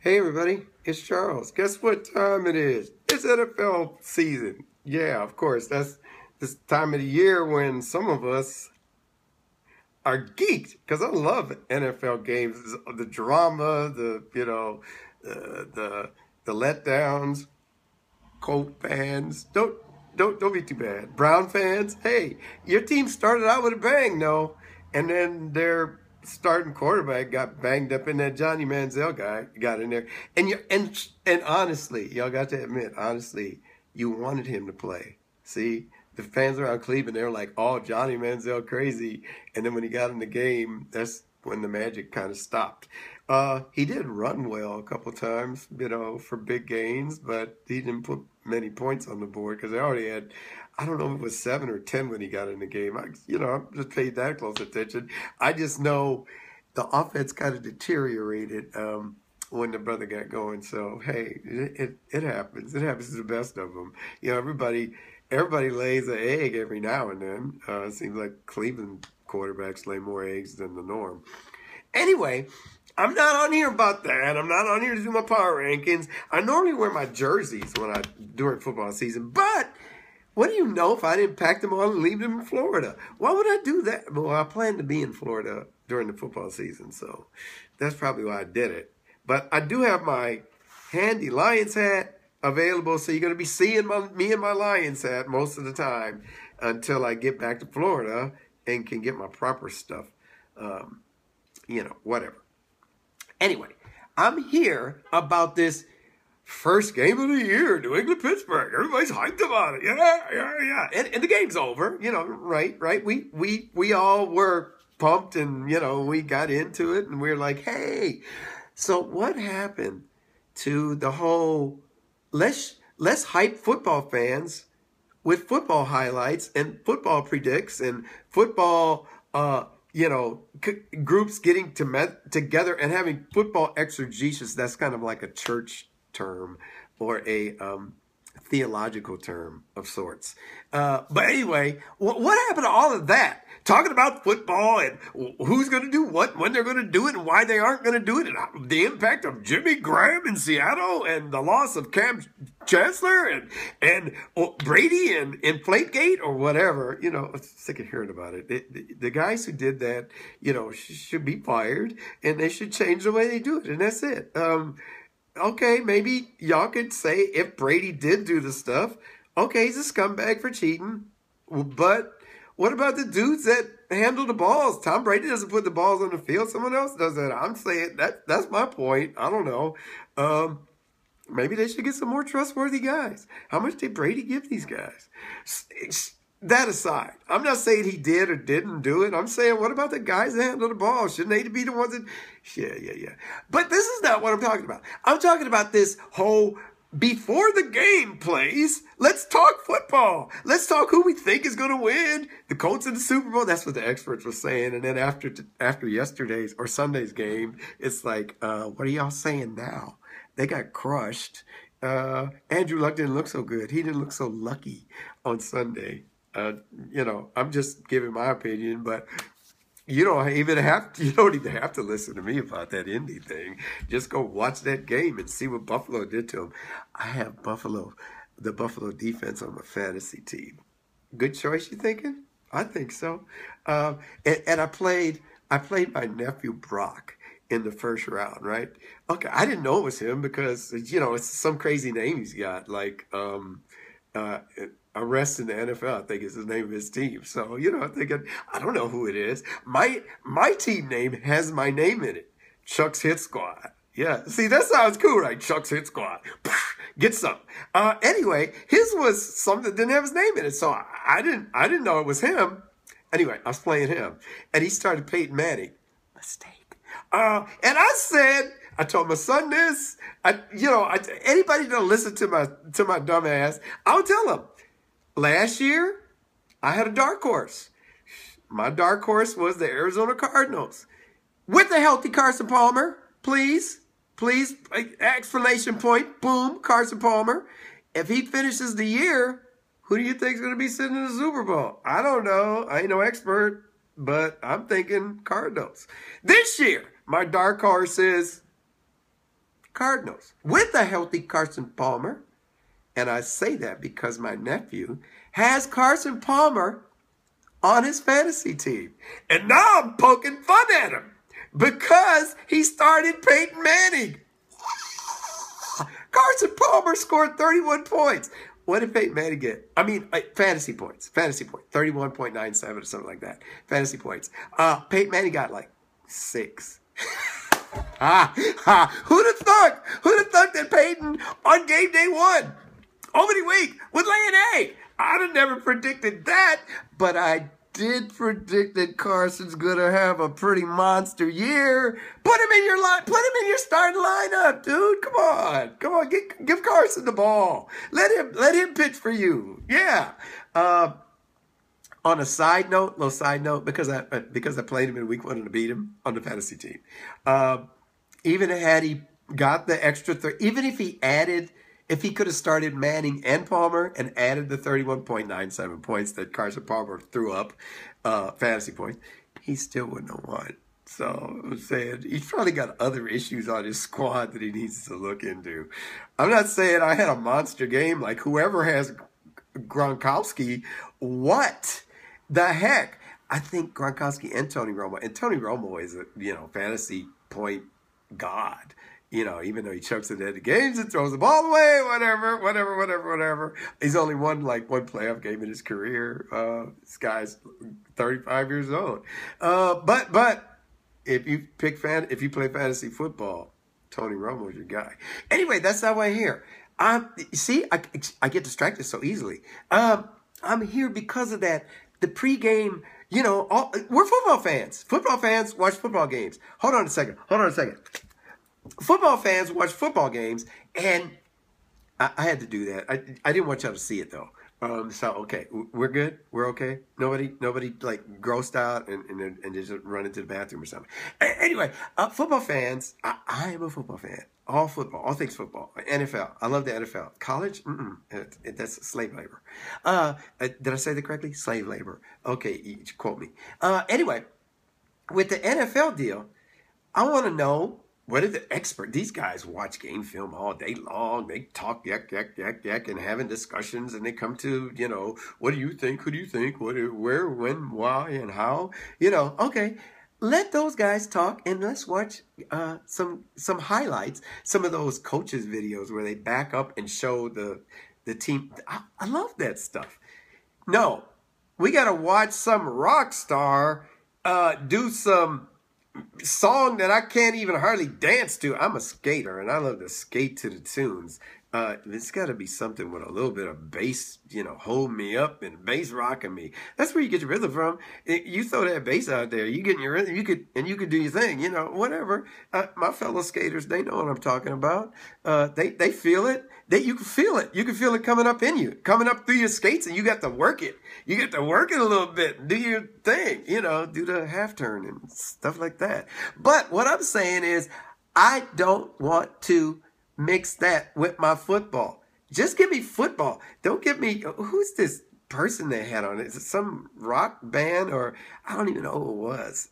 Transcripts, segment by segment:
Hey everybody, it's Charles. Guess what time it is? It's NFL season. Yeah, of course. That's this time of the year when some of us are geeked because I love NFL games. The drama, the letdowns. Colt fans, don't be too bad. Brown fans, hey, your team started out with a bang, no, and then their starting quarterback got banged up, and that Johnny Manziel guy got in there, and honestly, y'all got to admit, honestly, you wanted him to play. See, the fans around Cleveland, they were like, "Oh, Johnny Manziel crazy," and then when he got in the game, that's when the magic kind of stopped. He did run well a couple times, for big gains, but he didn't put many points on the board because they already had, I don't know if it was 7 or 10 when he got in the game. I just paid that close attention. I just know the offense kind of deteriorated when the brother got going. So hey, it happens. It happens to the best of them. Everybody lays an egg every now and then. It seems like Cleveland quarterbacks lay more eggs than the norm. Anyway, I'm not on here about that. I'm not on here to do my power rankings. I normally wear my jerseys during football season, but what do you know if I didn't pack them on and leave them in Florida? Why would I do that? Well, I plan to be in Florida during the football season, so that's probably why I did it. But I do have my handy Lions hat available, so you're going to be seeing me in my Lions hat most of the time until I get back to Florida and can get my proper stuff. Whatever. Anyway, I'm here about this first game of the year, New England-Pittsburgh. Everybody's hyped about it. Yeah. And the game's over, right? We all were pumped and, we got into it and we were like, hey, so what happened to the whole, let's hype football fans with football highlights and football predicts and football, groups getting together and having football exegesis. That's kind of like a church term or a theological term of sorts. But anyway, what happened to all of that? Talking about football and who's going to do what, when they're going to do it, and why they aren't going to do it, and the impact of Jimmy Graham in Seattle, and the loss of Cam Chancellor, and Brady and Inflategate, or whatever. I'm sick of hearing about it. The guys who did that, should be fired, and they should change the way they do it, and that's it. Okay, maybe y'all could say if Brady did do the stuff, okay, he's a scumbag for cheating, but what about the dudes that handle the balls? Tom Brady doesn't put the balls on the field. Someone else does that. I'm saying that's my point. I don't know. Maybe they should get some more trustworthy guys. How much did Brady give these guys? That aside, I'm not saying he did or didn't do it. I'm saying, what about the guys that handle the ball? Shouldn't they be the ones that... Yeah. But this is not what I'm talking about. I'm talking about this whole... Before the game plays, let's talk football. Let's talk who we think is going to win. The Colts in the Super Bowl. That's what the experts were saying. And then after yesterday's or Sunday's game, it's like, what are y'all saying now? They got crushed. Andrew Luck didn't look so good. He didn't look so lucky on Sunday. I'm just giving my opinion, but you don't even have to listen to me about that Indy thing. Just go watch that game and see what Buffalo did to them. I have the Buffalo defense on my fantasy team. Good choice, you thinking? I think so. And I played my nephew Brock in the first round, right? Okay, I didn't know it was him because it's some crazy name he's got, like Arrest in the NFL, I think is the name of his team. So, I'm thinking, I don't know who it is. My team name has my name in it. Chuck's Hit Squad. Yeah. See, that sounds cool, right? Chuck's Hit Squad. Get some. Anyway, his was something that didn't have his name in it. So I didn't know it was him. Anyway, I was playing him and he started Peyton Manning. Mistake. And I told my son this. Anybody that listen to my dumb ass, I'll tell them. Last year, I had a dark horse. My dark horse was the Arizona Cardinals. With a healthy Carson Palmer, please, exclamation point, boom, Carson Palmer. If he finishes the year, who do you think is going to be sitting in the Super Bowl? I don't know. I ain't no expert, but I'm thinking Cardinals. This year, my dark horse is Cardinals with a healthy Carson Palmer. And I say that because my nephew has Carson Palmer on his fantasy team. And now I'm poking fun at him because he started Peyton Manning. Carson Palmer scored 31 points. What did Peyton Manning get? I mean, fantasy points. Fantasy point. 31.97 or something like that. Fantasy points. Peyton Manning got like 6. Who'd have thought? Who'd have thought that Peyton on game day 1, opening week, would lay an egg? I'd have never predicted that, but I did predict that Carson's gonna have a pretty monster year. Put him in your line. Put him in your starting lineup, dude. Come on. Give Carson the ball. Let him pitch for you. Yeah. On a little side note, because I played him in week 1 and beat him on the fantasy team. Even had he got the extra even if he could have started Manning and Palmer and added the 31.97 points that Carson Palmer threw up, fantasy points, he still wouldn't have won. So I'm saying he's probably got other issues on his squad that he needs to look into. I'm not saying I had a monster game like whoever has Gronkowski. What the heck? I think Gronkowski and Tony Romo. And Tony Romo is a fantasy point god. Even though he chokes it at the games and throws the ball away, whatever. He's only won like one playoff game in his career. This guy's 35 years old. But if you play fantasy football, Tony Romo is your guy. Anyway, that's not why I'm here. See, I get distracted so easily. I'm here because of that. The pregame, we're football fans. Football fans watch football games. Hold on a second. Football fans watch football games, and I had to do that. I didn't want y'all to see it though. So okay, we're good. We're okay. Nobody like grossed out and just run into the bathroom or something. Anyway, football fans. I am a football fan. All football, all things football. NFL. I love the NFL. College. That's slave labor. Did I say that correctly? Slave labor. Okay, you quote me. Anyway, with the NFL deal, I want to know. What are the experts? These guys watch game film all day long. They talk yak, and having discussions, and they come to, what do you think? Who do you think? Where, when, why, and how? Okay. Let those guys talk, and let's watch some highlights. Some of those coaches' videos where they back up and show the team. I love that stuff. No, we got to watch some rock star do some song that I can't even hardly dance to. I'm a skater and I love to skate to the tunes. It's got to be something with a little bit of bass, hold me up and bass rocking me. That's where you get your rhythm from. You throw that bass out there, you get your rhythm. You could do your thing, whatever. My fellow skaters, they know what I'm talking about. They feel it. You can feel it. You can feel it coming up in you, coming up through your skates, and you got to work it. You get to work it a little bit and do your thing, do the half turn and stuff like that. But what I'm saying is, I don't want to mix that with my football. Just give me football. Don't give me, who's this person they had on it? Is it some rock band or I don't even know who it was.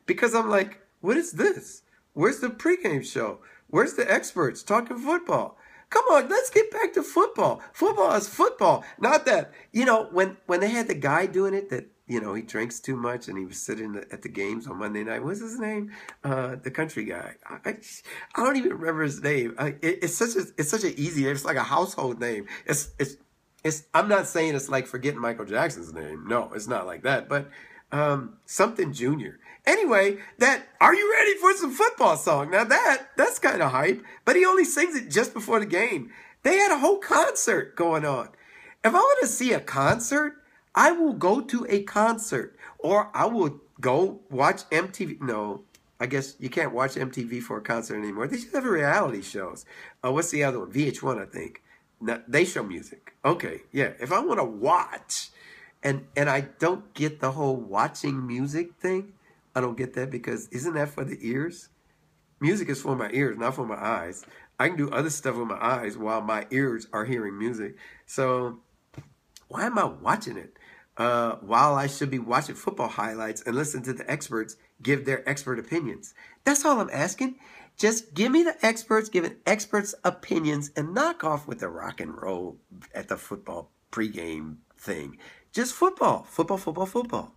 Because I'm like, what is this? Where's the pregame show? Where's the experts talking football? Come on, let's get back to football. Football is football. Not that, when they had the guy doing it that, he drinks too much and he was sitting at the games on Monday night. What's his name? The country guy. I don't even remember his name. It's such an easy name. It's like a household name. I'm not saying it's like forgetting Michael Jackson's name. No, it's not like that. But something Junior. Anyway, are you ready for some football song? Now that's kind of hype. But he only sings it just before the game. They had a whole concert going on. If I want to see a concert, I will go to a concert or I will go watch MTV. No, I guess you can't watch MTV for a concert anymore. They just have reality shows. What's the other one? VH1, I think. Now, they show music. Okay, yeah. If I want to watch and I don't get the whole watching music thing, I don't get that because isn't that for the ears? Music is for my ears, not for my eyes. I can do other stuff with my eyes while my ears are hearing music. So why am I watching it? While I should be watching football highlights and listen to the experts give their expert opinions. That's all I'm asking. Just give me the experts, giving experts opinions, and knock off with the rock and roll at the football pregame thing. Just football, football, football, football.